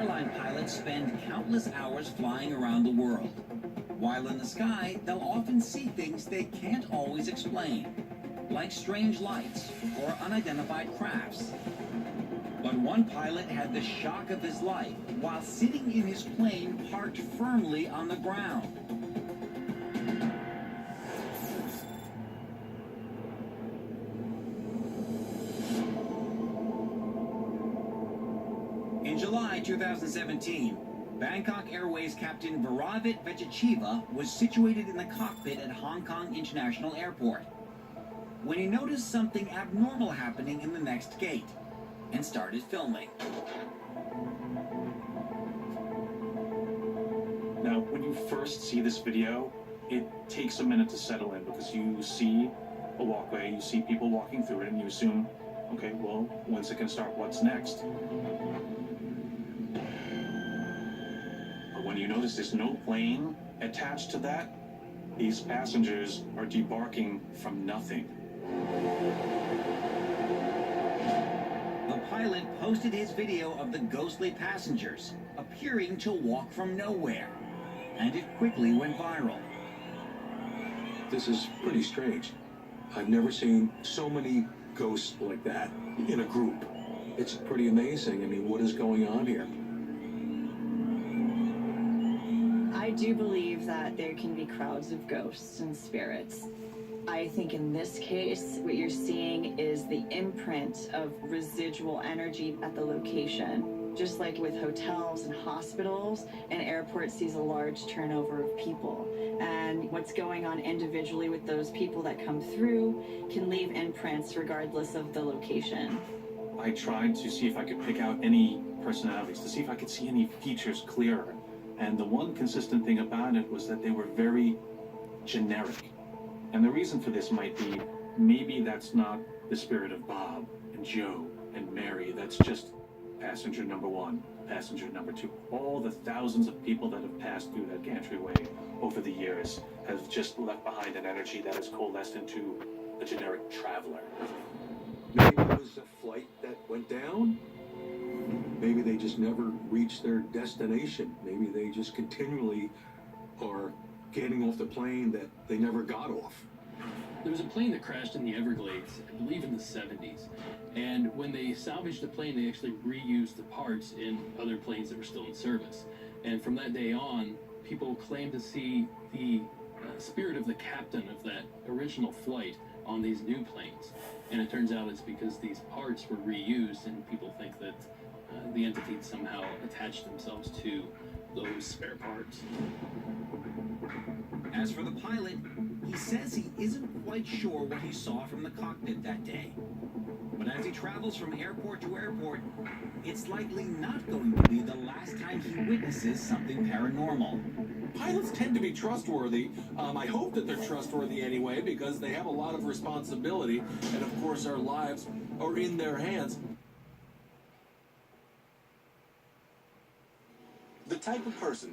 Airline pilots spend countless hours flying around the world. While in the sky, they'll often see things they can't always explain, like strange lights or unidentified crafts. But one pilot had the shock of his life while sitting in his plane parked firmly on the ground. In July 2017, Bangkok Airways captain Viravit Vechachiva was situated in the cockpit at Hong Kong International Airport when he noticed something abnormal happening in the next gate and started filming. Now, when you first see this video, it takes a minute to settle in because you see a walkway, you see people walking through it, and you assume, okay, well, when's it going to start? What's next? But when you notice there's no plane attached to that, these passengers are debarking from nothing. The pilot posted his video of the ghostly passengers appearing to walk from nowhere, and it quickly went viral. This is pretty strange. I've never seen so many ghosts like that in a group. It's pretty amazing. I mean, what is going on here? I do believe that there can be crowds of ghosts and spirits. I think in this case, what you're seeing is the imprint of residual energy at the location. Just like with hotels and hospitals, an airport sees a large turnover of people. And what's going on individually with those people that come through can leave imprints regardless of the location. I tried to see if I could pick out any personalities, to see if I could see any features clearer. And the one consistent thing about it was that they were very generic. And the reason for this might be, maybe that's not the spirit of Bob and Joe and Mary. That's just passenger number one, passenger number two. All the thousands of people that have passed through that gantry over the years have just left behind an energy that has coalesced into a generic traveler. Maybe it was a flight that went down. Maybe they just never reached their destination. Maybe they just continually are getting off the plane that they never got off. There was a plane that crashed in the Everglades, I believe in the 70s. And when they salvaged the plane, they actually reused the parts in other planes that were still in service. And from that day on, people claimed to see the spirit of the captain of that original flight on these new planes. And it turns out it's because these parts were reused, and people think that the entities somehow attached themselves to those spare parts. As for the pilot, he says he isn't quite sure what he saw from the cockpit that day. But as he travels from airport to airport, it's likely not going to be the last time he witnesses something paranormal. Pilots tend to be trustworthy. I hope that they're trustworthy anyway, because they have a lot of responsibility, and of course our lives are in their hands. The type of person